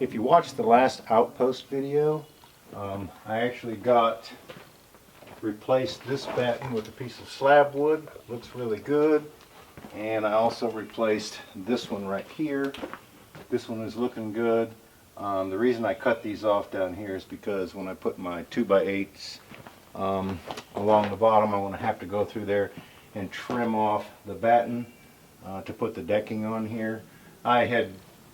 If you watched the last Outpost video, I actually replaced this batten with a piece of slab wood. Looks really good. And I also replaced this one right here. This one is looking good. The reason I cut these off down here is because when I put my 2x8s along the bottom, I'm going to have to go through there and trim off the batten to put the decking on here. I had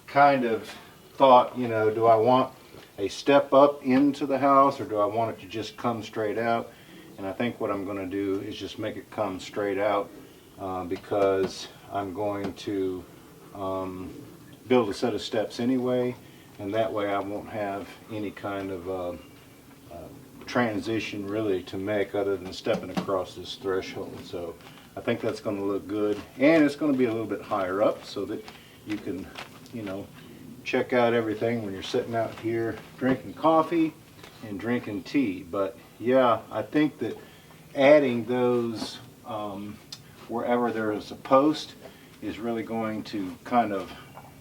kind of thought, you know, do I want a step up into the house or do I want it to just come straight out? And I think what I'm going to do is just make it come straight out because I'm going to build a set of steps anyway, and that way I won't have any kind of transition really to make other than stepping across this threshold. So I think that's going to look good, and it's going to be a little bit higher up so that you can, you know, check out everything when you're sitting out here drinking coffee and drinking tea. But yeah, I think that adding those wherever there is a post is really going to kind of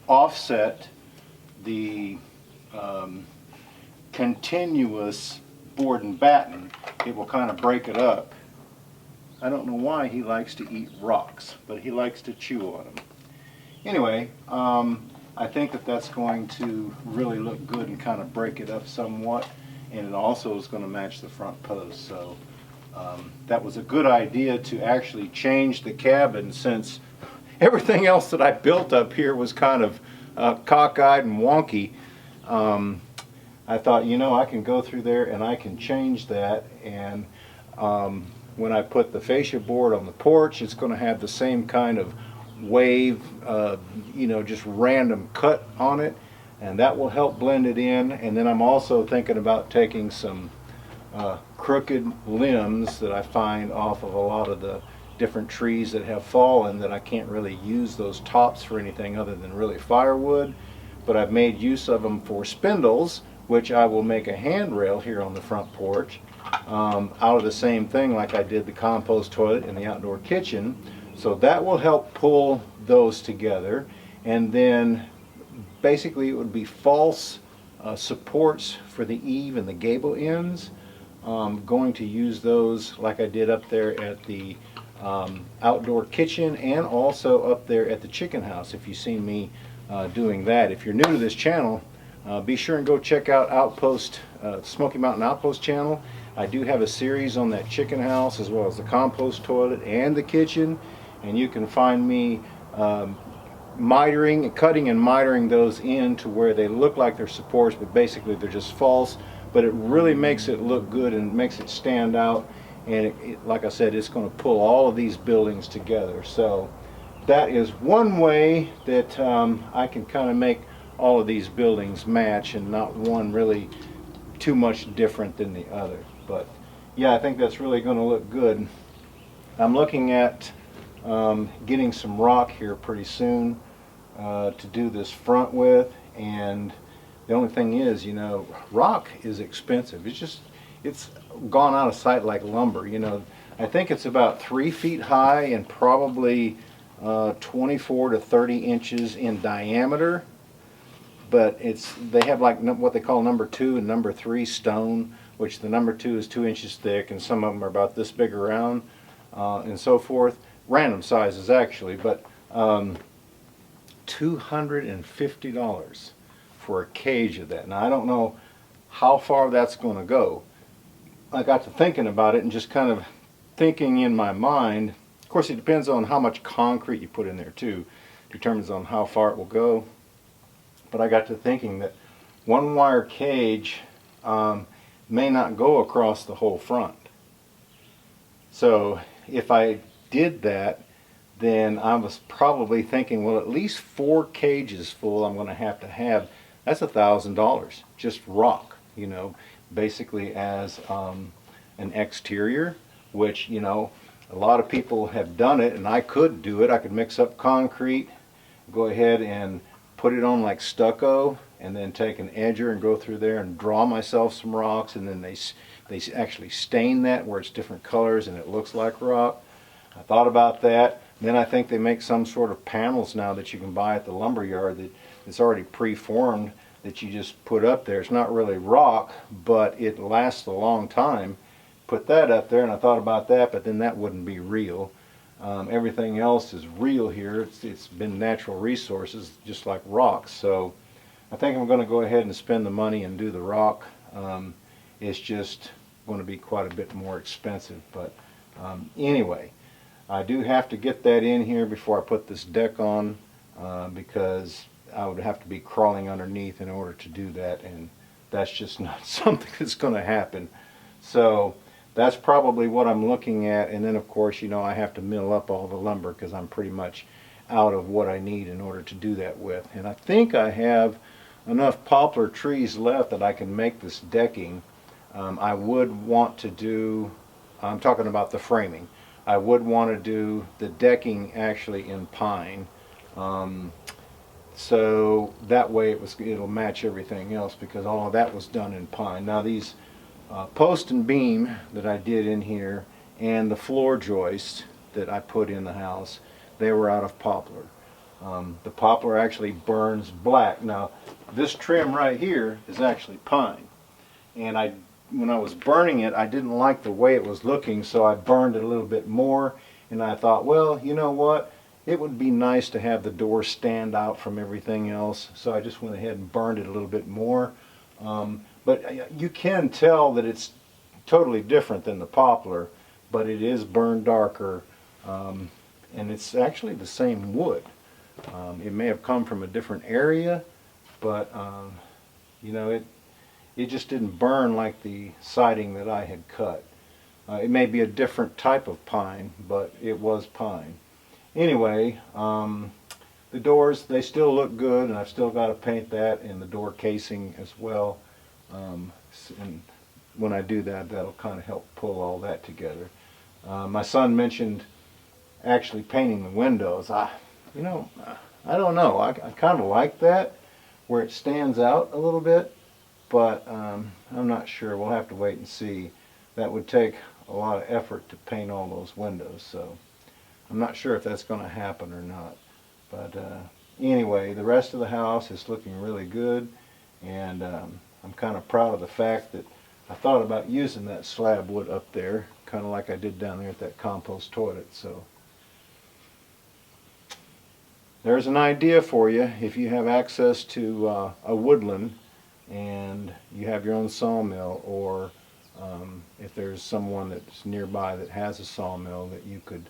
offset the continuous board and batten. It will kind of break it up. I don't know why he likes to eat rocks, but he likes to chew on them. Anyway, I think that that's going to really look good and kind of break it up somewhat, and it also is going to match the front post. So that was a good idea to actually change the cabin, since everything else that I built up here was kind of cockeyed and wonky. I thought, you know, I can go through there and I can change that, and when I put the fascia board on the porch, it's going to have the same kind of wave, you know, just random cut on it, and that will help blend it in. And then I'm also thinking about taking some crooked limbs that I find off of a lot of the different trees that have fallen that I can't really use those tops for anything other than really firewood, but I've made use of them for spindles, which I will make a handrail here on the front porch out of the same thing like I did the compost toilet and the outdoor kitchen. So that will help pull those together, and then basically it would be false supports for the eave and the gable ends. Going to use those like I did up there at the outdoor kitchen, and also up there at the chicken house, if you've seen me doing that. If you're new to this channel, be sure and go check out Outpost, Smoky Mountain Outpost channel. I do have a series on that chicken house as well as the compost toilet and the kitchen, and you can find me mitering, cutting and mitering those in to where they look like they're supports, but basically they're just false. But it really makes it look good and makes it stand out, and like I said, it's going to pull all of these buildings together. So that is one way that I can kind of make all of these buildings match, and not one really too much different than the other. But yeah, I think that's really going to look good. I'm looking at getting some rock here pretty soon to do this front with, and the only thing is, you know, rock is expensive. It's gone out of sight like lumber. You know, I think it's about 3 feet high and probably 24 to 30 inches in diameter. But they have like what they call number 2 and number 3 stone, which the number 2 is 2 inches thick, and some of them are about this big around, and so forth. Random sizes actually, but $250 for a cage of that. Now I don't know how far that's going to go. I got to thinking about it and just kind of thinking in my mind. Of course, it depends on how much concrete you put in there too, determines on how far it will go. But I got to thinking that one wire cage may not go across the whole front. So if I did that, then I was probably thinking, well, at least 4 cages full I'm going to have. That's $1,000, just rock, you know, basically as an exterior, which, you know, a lot of people have done it, and I could do it. I could mix up concrete, go ahead and put it on like stucco, and then take an edger and go through there and draw myself some rocks, and then they actually stain that where it's different colors and it looks like rock. I thought about that. Then I think they make some sort of panels now that you can buy at the lumber yard that's already pre-formed that you just put up there. It's not really rock, but it lasts a long time. Put that up there, and I thought about that, but then that wouldn't be real. Everything else is real here. It's been natural resources, just like rocks. So I think I'm going to go ahead and spend the money and do the rock. It's just going to be quite a bit more expensive. But anyway, I do have to get that in here before I put this deck on, because I would have to be crawling underneath in order to do that, and that's just not something that's going to happen. So that's probably what I'm looking at. And then of course, you know, I have to mill up all the lumber because I'm pretty much out of what I need in order to do that with. And I think I have enough poplar trees left that I can make this decking. I would want to do, I'm talking about the framing, I would want to do the decking actually in pine. So that way it'll match everything else, because all of that was done in pine. Now these post and beam that I did in here and the floor joist that I put in the house, they were out of poplar. The poplar actually burns black. Now this trim right here is actually pine, and when I was burning it, I didn't like the way it was looking, so I burned it a little bit more. And I thought, well, you know what, it would be nice to have the door stand out from everything else, so I just went ahead and burned it a little bit more. But you can tell that it's totally different than the poplar, but it is burned darker, and it's actually the same wood. It may have come from a different area, but you know, it just didn't burn like the siding that I had cut. It may be a different type of pine, but it was pine. Anyway, the doors, they still look good, and I've still got to paint that and the door casing as well. And when I do that, that'll kind of help pull all that together. My son mentioned actually painting the windows. You know, I don't know. I kind of like that, where it stands out a little bit, but I'm not sure. We'll have to wait and see. That would take a lot of effort to paint all those windows, so I'm not sure if that's going to happen or not. But anyway, the rest of the house is looking really good, and I'm kind of proud of the fact that I thought about using that slab wood up there, kind of like I did down there at that compost toilet. So there's an idea for you if you have access to a woodland and you have your own sawmill, or if there's someone that's nearby that has a sawmill that you could,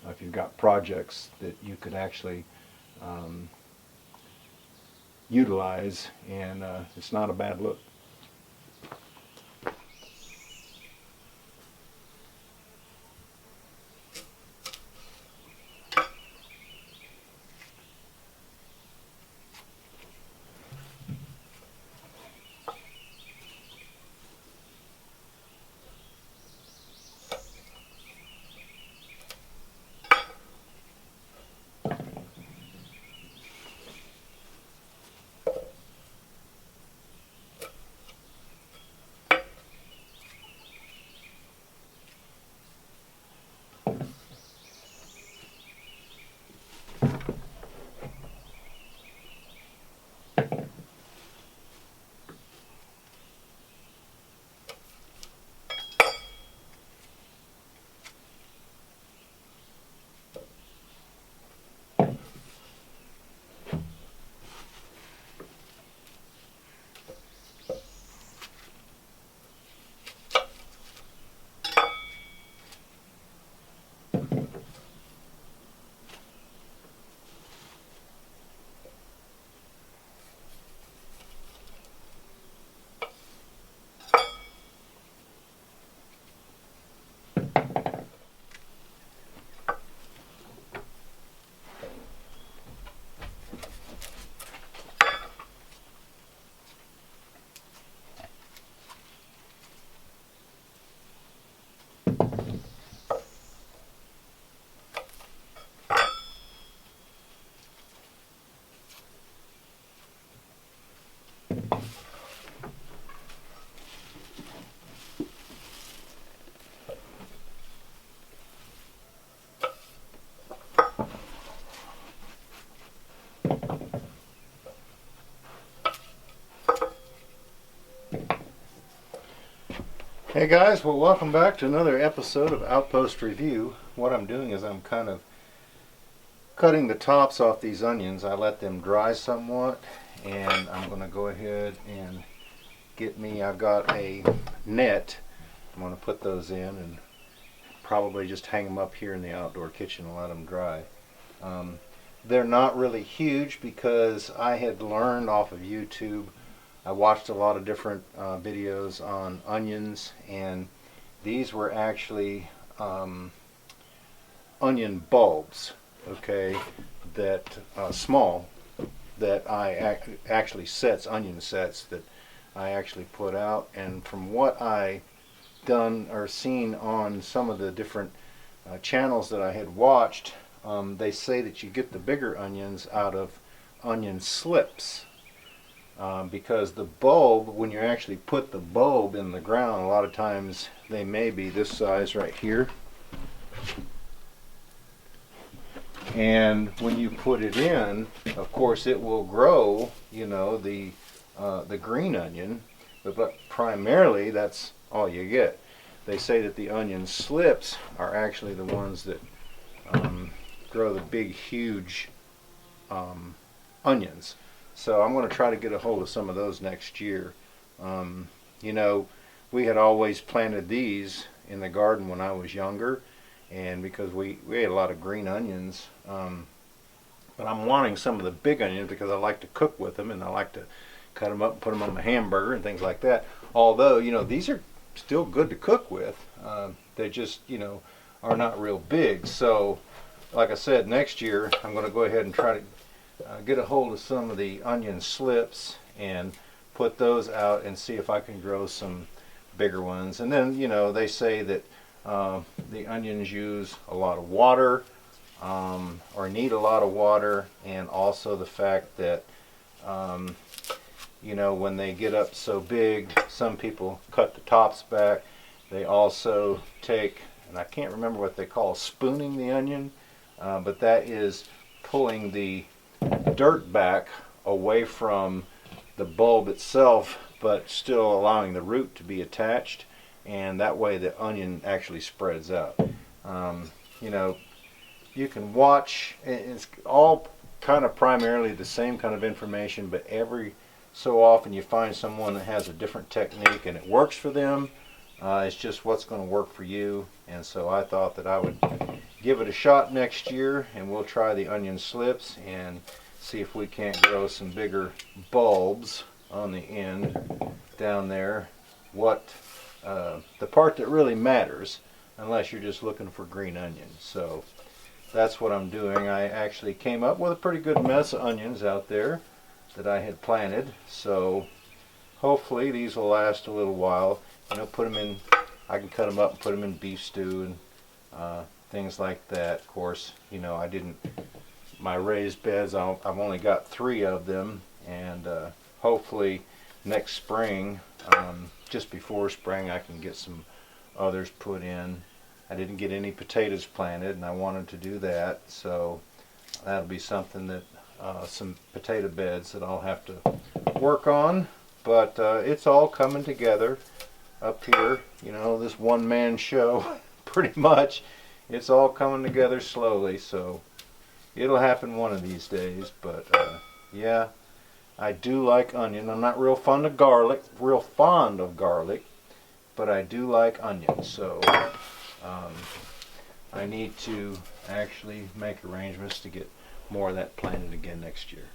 if you've got projects that you could actually utilize, and it's not a bad look. Hey guys, well welcome back to another episode of Outpost Review. What I'm doing is I'm kind of cutting the tops off these onions. I let them dry somewhat, and I'm going to go ahead and I've got a net. I'm going to put those in and probably just hang them up here in the outdoor kitchen and let them dry. They're not really huge because I had learned off of YouTube. I watched a lot of different videos on onions, and these were actually onion bulbs, okay, that small, that I actually onion sets that I actually put out. And from what I done or seen on some of the different channels that I had watched, they say that you get the bigger onions out of onion slips. Because the bulb, when you actually put the bulb in the ground, a lot of times they may be this size right here. And when you put it in, of course it will grow, you know, the green onion, but primarily that's all you get. They say that the onion slips are actually the ones that grow the big, huge onions. So I'm going to try to get a hold of some of those next year. You know, we had always planted these in the garden when I was younger, and because we had a lot of green onions, but I'm wanting some of the big onions because I like to cook with them, and I like to cut them up and put them on my hamburger and things like that. Although, you know, these are still good to cook with. They just, you know, are not real big. So like I said, next year I'm going to go ahead and try to get a hold of some of the onion slips and put those out and see if I can grow some bigger ones. And then, you know, they say that the onions use a lot of water, or need a lot of water, and also the fact that you know, when they get up so big, some people cut the tops back. They also take, and I can't remember what they call spooning the onion, but that is pulling the dirt back away from the bulb itself, but still allowing the root to be attached, and that way the onion actually spreads out. You know, you can watch, it's all kind of primarily the same kind of information, but every so often you find someone that has a different technique and it works for them. It's just what's going to work for you. And so I thought that I would give it a shot next year, and we'll try the onion slips and see if we can't grow some bigger bulbs on the end down there. The part that really matters, unless you're just looking for green onions. So that's what I'm doing. I actually came up with a pretty good mess of onions out there that I had planted. So hopefully these will last a little while. You know, put them in, I can cut them up and put them in beef stew and things like that. Of course, you know, my raised beds, I've only got 3 of them, and hopefully next spring, just before spring, I can get some others put in. I didn't get any potatoes planted, and I wanted to do that, so that'll be something that some potato beds that I'll have to work on. But it's all coming together up here, you know, this one-man show pretty much. It's all coming together slowly, so it'll happen one of these days. But yeah, I do like onion. I'm not real fond of garlic, but I do like onions. So I need to actually make arrangements to get more of that planted again next year.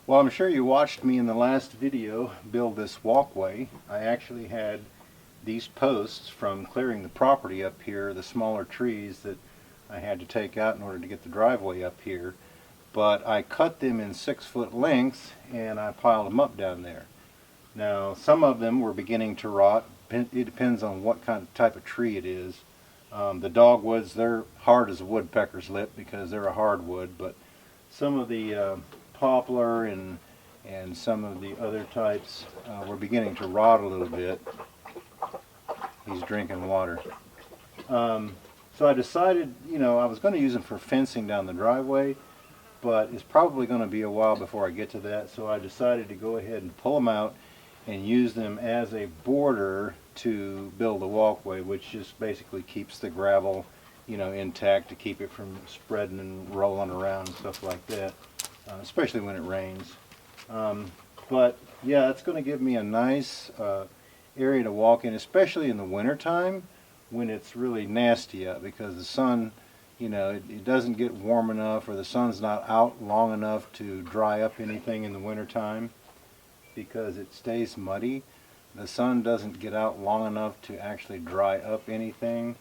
Well, I'm sure you watched me in the last video build this walkway. I actually had these posts from clearing the property up here, the smaller trees that I had to take out in order to get the driveway up here. But I cut them in 6-foot lengths and I piled them up down there. Now, some of them were beginning to rot. It depends on what kind of type of tree it is. The dogwoods, they're hard as a woodpecker's lip because they're a hardwood, but some of the poplar and some of the other types were beginning to rot a little bit. He's drinking water. So So I decided, I was going to use them for fencing down the driveway, but it's probably going to be a while before I get to that. So I decided to go ahead and pull them out and use them as a border to build a walkway, which just basically keeps the gravel, intact, to keep it from spreading and rolling around and stuff like that, especially when it rains. But yeah, it's going to give me a nice area to walk in, especially in the wintertime when it's really nasty out, because the sun, it doesn't get warm enough, or the sun's not out long enough to dry up anything in the wintertime because it stays muddy. The sun doesn't get out long enough to actually dry up anything,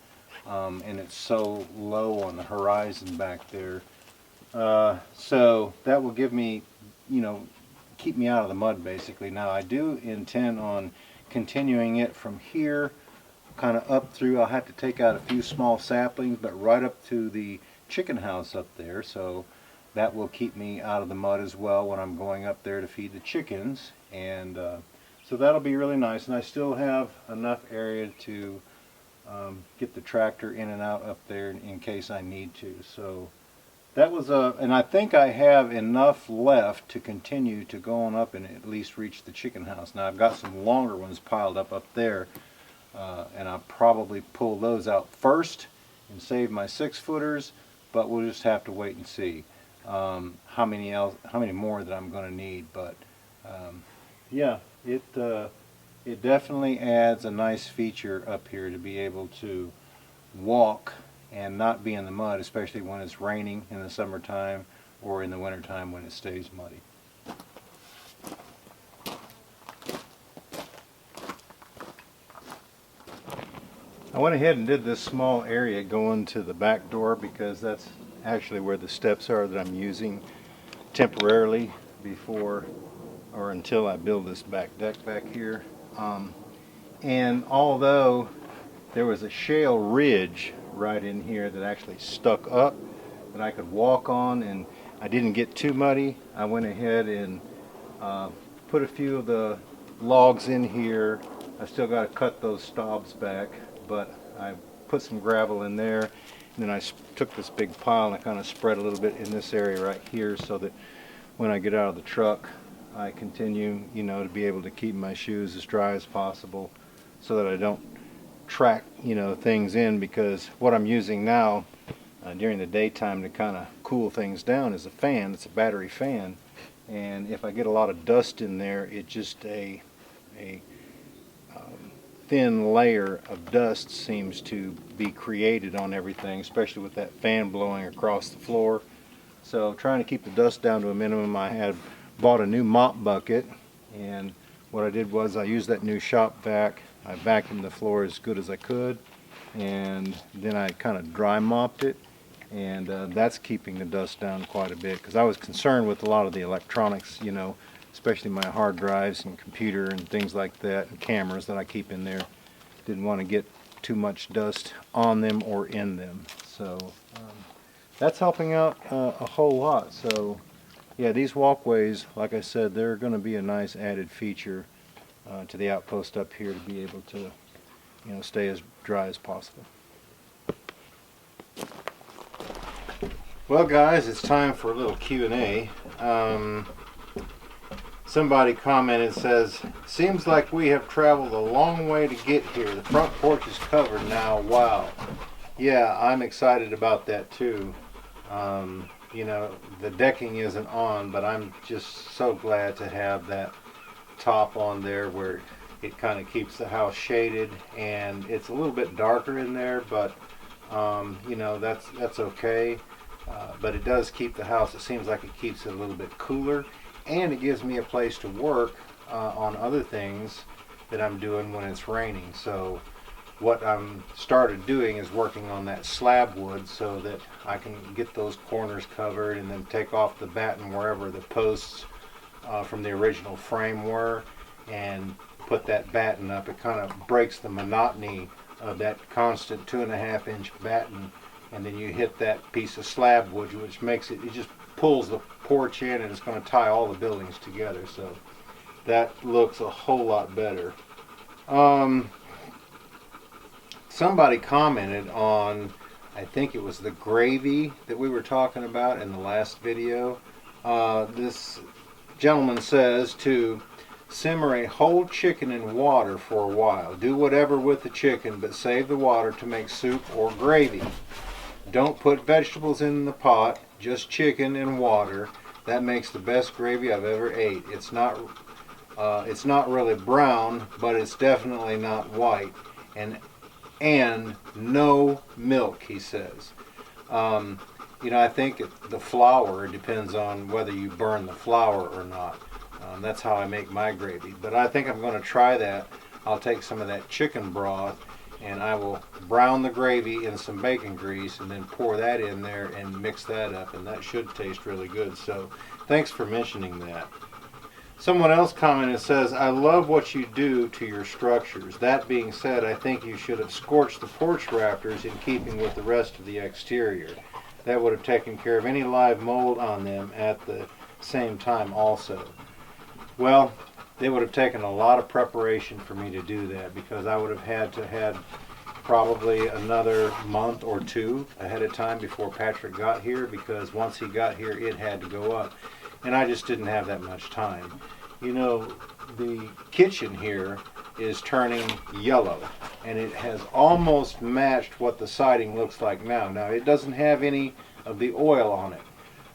and it's so low on the horizon back there. So that will give me, keep me out of the mud basically. Now I do intend on continuing it from here kind of up through. I'll have to take out a few small saplings, but right up to the chicken house up there, so that will keep me out of the mud as well when I'm going up there to feed the chickens. And so that'll be really nice, and I still have enough area to get the tractor in and out up there in case I need to. So that was and I think I have enough left to continue to go on up and at least reach the chicken house. Now I've got some longer ones piled up there, and I'll probably pull those out first and save my 6-footers, but we'll just have to wait and see how many more that I'm going to need. But yeah, it definitely adds a nice feature up here to be able to walk and not be in the mud, especially when it's raining in the summertime or in the wintertime when it stays muddy. I went ahead and did this small area going to the back door because that's actually where the steps are that I'm using temporarily before or until I build this back deck back here. And although there was a shale ridge right in here that actually stuck up that I could walk on, and I didn't get too muddy, I went ahead and put a few of the logs in here. I still got to cut those stobs back, but I put some gravel in there, and then I took this big pile and I kind of spread a little bit in this area right here so that when I get out of the truck I continue, to be able to keep my shoes as dry as possible so that I don't track, things in, because what I'm using now during the daytime to kind of cool things down is a fan. It's a battery fan, and if I get a lot of dust in there, it just a thin layer of dust seems to be created on everything, especially with that fan blowing across the floor. So trying to keep the dust down to a minimum, I had bought a new mop bucket, and what I did was I used that new shop vac. I vacuumed the floor as good as I could, and then I kind of dry mopped it, and that's keeping the dust down quite a bit, because I was concerned with a lot of the electronics, especially my hard drives and computer and things like that, and cameras that I keep in there. Didn't want to get too much dust on them or in them. So that's helping out a whole lot. So yeah, these walkways, like I said, they're going to be a nice added feature to the outpost up here to be able to stay as dry as possible. Well guys, it's time for a little Q&A. Somebody commented, says, seems like we have traveled a long way to get here. The front porch is covered now. Wow. Yeah, I'm excited about that too. The decking isn't on, but I'm just so glad to have that top on there where it kind of keeps the house shaded, and it's a little bit darker in there, but that's okay. But it does keep the house, it seems like it keeps it a little bit cooler, and it gives me a place to work on other things that I'm doing when it's raining. So what I'm started doing is working on that slab wood so that I can get those corners covered, and then take off the batten wherever the posts from the original frame were, and put that batten up. It kind of breaks the monotony of that constant 2.5-inch batten, and then you hit that piece of slab wood, which makes it just pulls the porch in, and it's going to tie all the buildings together. So that looks a whole lot better. Somebody commented on I think it was the gravy that we were talking about in the last video. This gentleman says to simmer a whole chicken in water for a while. Do whatever with the chicken, but save the water to make soup or gravy. Don't put vegetables in the pot, just chicken and water. That makes the best gravy I've ever ate. It's not really brown, but it's definitely not white. And no milk, he says. I think the flour depends on whether you burn the flour or not. That's how I make my gravy. But I think I'm going to try that. I'll take some of that chicken broth and I will brown the gravy in some bacon grease and then pour that in there and mix that up, and that should taste really good. So thanks for mentioning that. Someone else commented, says, I love what you do to your structures. That being said, I think you should have scorched the porch rafters in keeping with the rest of the exterior. That would have taken care of any live mold on them at the same time also. Well, it would have taken a lot of preparation for me to do that, because I would have had to had probably another month or two ahead of time before Patrick got here, because once he got here it had to go up. And I just didn't have that much time. The kitchen here is turning yellow, and it has almost matched what the siding looks like now. Now, it doesn't have any of the oil on it.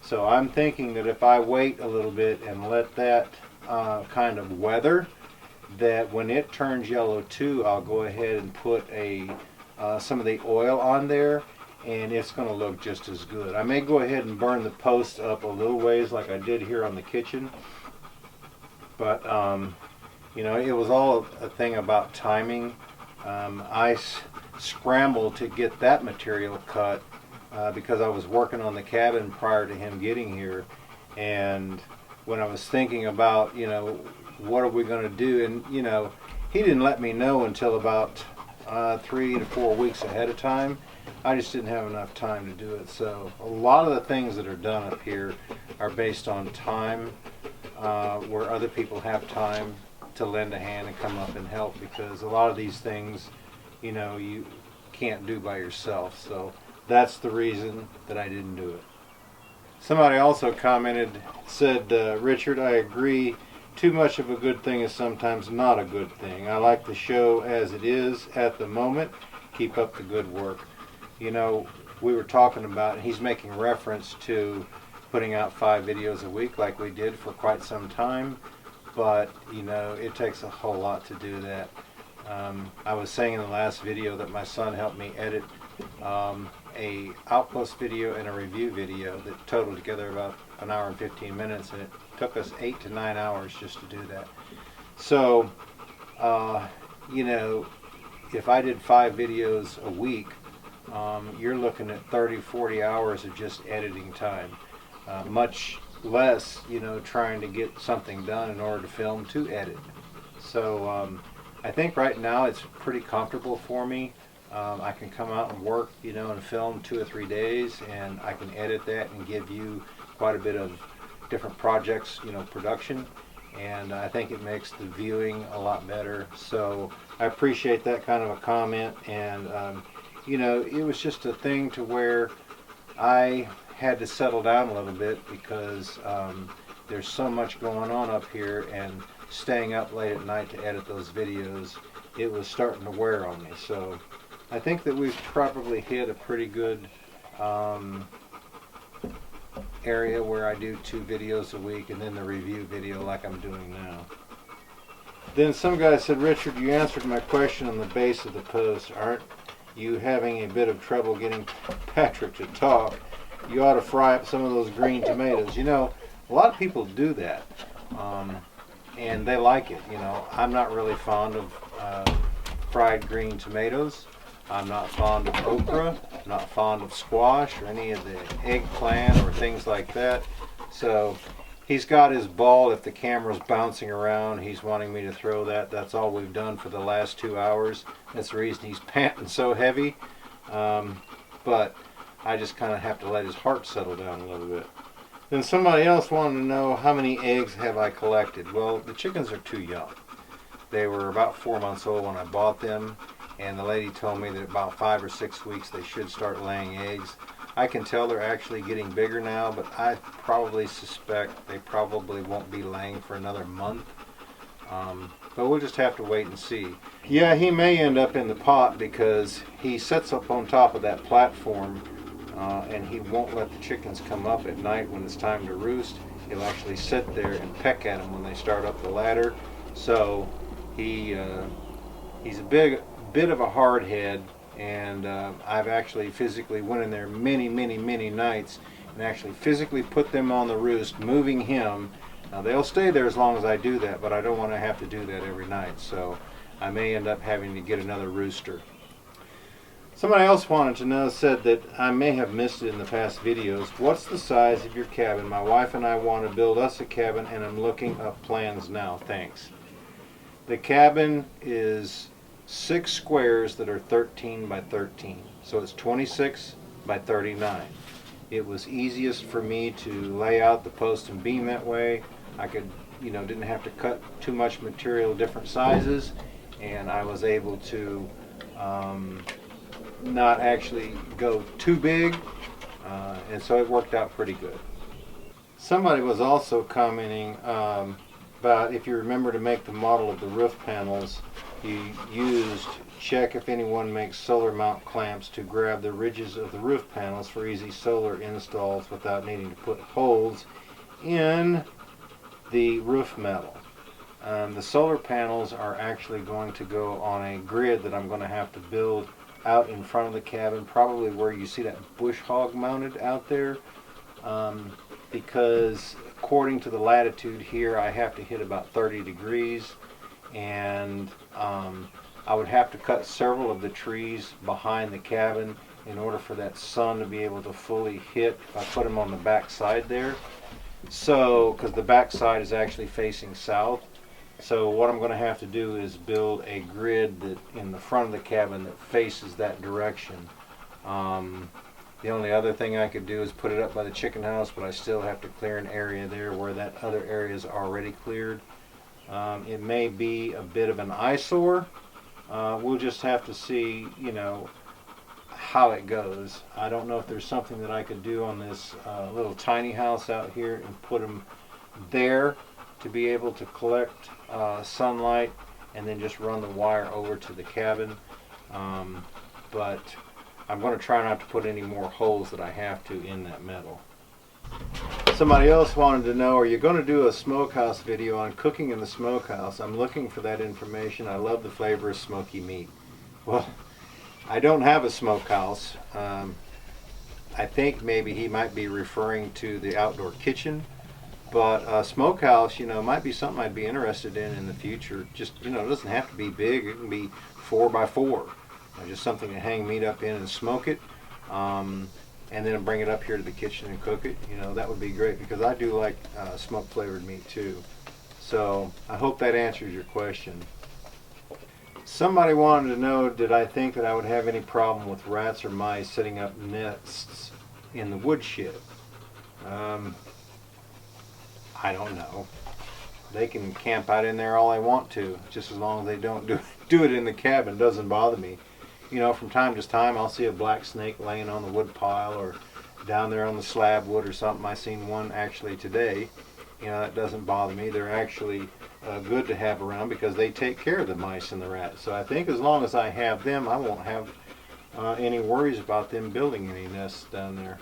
So I'm thinking that if I wait a little bit and let that kind of weather, that when it turns yellow too, I'll go ahead and put some of the oil on there, and it's going to look just as good. I may go ahead and burn the posts up a little ways like I did here on the kitchen, but it was all a thing about timing. I scrambled to get that material cut because I was working on the cabin prior to him getting here, and when I was thinking about what are we going to do, and he didn't let me know until about 3 to 4 weeks ahead of time. I just didn't have enough time to do it. So a lot of the things that are done up here are based on time, where other people have time to lend a hand and come up and help, because a lot of these things you can't do by yourself. So that's the reason that I didn't do it. Somebody also commented, said, Richard, I agree. Too much of a good thing is sometimes not a good thing. I like the show as it is at the moment. Keep up the good work. We were talking about, he's making reference to putting out 5 videos a week like we did for quite some time, but it takes a whole lot to do that. I was saying in the last video that my son helped me edit a Outpost video and a review video that totaled together about an hour and 15 minutes, and it took us 8 to 9 hours just to do that. So if I did 5 videos a week, you're looking at 30-40 hours of just editing time, much less trying to get something done in order to film to edit. So I think right now it's pretty comfortable for me. I can come out and work and film 2 or 3 days, and I can edit that and give you quite a bit of different projects production, and I think it makes the viewing a lot better. So I appreciate that kind of a comment, and it was just a thing to where I had to settle down a little bit, because there's so much going on up here, and staying up late at night to edit those videos, it was starting to wear on me. So I think that we've probably hit a pretty good area where I do 2 videos a week, and then the review video like I'm doing now. Then some guy said, Richard, you answered my question on the base of the post. Aren't you having a bit of trouble getting Patrick to talk? You ought to fry up some of those green tomatoes. A lot of people do that, and they like it. I'm not really fond of fried green tomatoes. I'm not fond of okra, not fond of squash or any of the eggplant or things like that. So he's got his ball. If the camera's bouncing around, he's wanting me to throw that. That's all we've done for the last 2 hours. That's the reason he's panting so heavy. But I just kind of have to let his heart settle down a little bit. Then somebody else wanted to know, how many eggs have I collected? Well, the chickens are too young. They were about 4 months old when I bought them, and the lady told me that about 5 or 6 weeks they should start laying eggs. I can tell they're actually getting bigger now, but I probably suspect they probably won't be laying for another month. But we'll just have to wait and see. Yeah, he may end up in the pot because he sits up on top of that platform and he won't let the chickens come up at night when it's time to roost. He'll actually sit there and peck at them when they start up the ladder. So he's a bit of a hard head, and I've actually physically went in there many nights and actually physically put them on the roost, moving him. Now they'll stay there as long as I do that, but I don't want to have to do that every night, so I may end up having to get another rooster. Somebody else wanted to know, said that I may have missed it in the past videos. What's the size of your cabin? My wife and I want to build us a cabin, and I'm looking up plans now. Thanks. The cabin is 6 squares that are 13 by 13, so it's 26 by 39. It was easiest for me to lay out the post and beam that way. I could, didn't have to cut too much material, different sizes, and I was able to not actually go too big, and so it worked out pretty good. Somebody was also commenting about, if you remember to make the model of the roof panels, you used check if anyone makes solar mount clamps to grab the ridges of the roof panels for easy solar installs without needing to put holes in the roof metal. The solar panels are actually going to go on a grid that I'm going to have to build out in front of the cabin, probably where you see that bush hog mounted out there, because according to the latitude here I have to hit about 30 degrees, and I would have to cut several of the trees behind the cabin in order for that sun to be able to fully hit if I put them on the back side there. So, because the back side is actually facing south. So what I'm going to have to do is build a grid that in the front of the cabin that faces that direction. The only other thing I could do is put it up by the chicken house, but I still have to clear an area there where that other area is already cleared. It may be a bit of an eyesore. We'll just have to see, how it goes. I don't know if there's something that I could do on this little tiny house out here and put them there to be able to collect sunlight and then just run the wire over to the cabin. But I'm going to try not to put any more holes that I have to in that metal. Somebody else wanted to know, are you going to do a smokehouse video on cooking in the smokehouse? I'm looking for that information. I love the flavor of smoky meat. Well, I don't have a smokehouse. I think maybe he might be referring to the outdoor kitchen, but a smokehouse, might be something I'd be interested in the future. Just, it doesn't have to be big. It can be 4x4. Just something to hang meat up in and smoke it. And then bring it up here to the kitchen and cook it. That would be great, because I do like smoke flavored meat too. So I hope that answers your question. Somebody wanted to know, did I think that I would have any problem with rats or mice setting up nests in the woodshed? I don't know. They can camp out in there all they want to, just as long as they don't do it in the cabin. It doesn't bother me. From time to time I'll see a black snake laying on the wood pile or down there on the slab wood or something. I seen one actually today. That doesn't bother me. They're actually good to have around because they take care of the mice and the rats. So I think as long as I have them, I won't have any worries about them building any nests down there.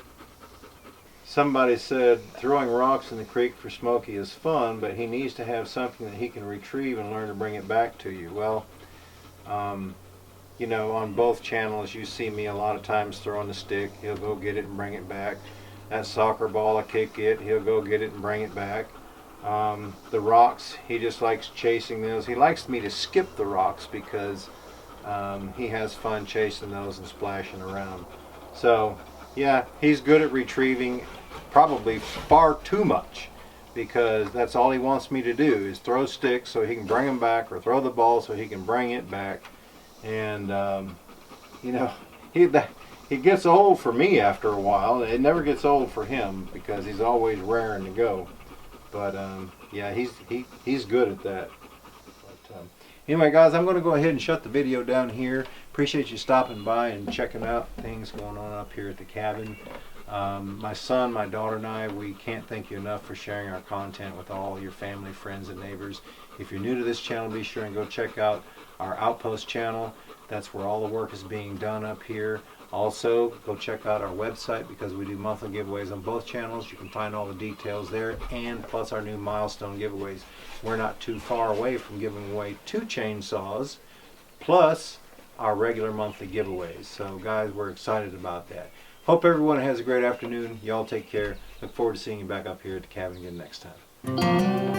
Somebody said throwing rocks in the creek for Smokey is fun, but he needs to have something that he can retrieve and learn to bring it back to you. Well, on both channels you see me a lot of times throwing the stick. He'll go get it and bring it back. That soccer ball, I kick it, he'll go get it and bring it back. The rocks, he just likes chasing those. He likes me to skip the rocks because he has fun chasing those and splashing around. So yeah, he's good at retrieving, probably far too much, because that's all he wants me to do is throw sticks so he can bring them back, or throw the ball so he can bring it back. And he gets old for me after a while. It never gets old for him because he's always raring to go. But yeah, he's good at that. But, Anyway, guys, I'm going to go ahead and shut the video down here. Appreciate you stopping by and checking out things going on up here at the cabin. My son, my daughter, and I, we can't thank you enough for sharing our content with all your family, friends, and neighbors. If you're new to this channel, be sure and go check out our Outpost channel. That's where all the work is being done up here. Also, go check out our website because we do monthly giveaways on both channels. You can find all the details there, and plus our new milestone giveaways. We're not too far away from giving away 2 chainsaws, plus our regular monthly giveaways. So guys, we're excited about that. Hope everyone has a great afternoon. Y'all take care. Look forward to seeing you back up here at the cabin again next time.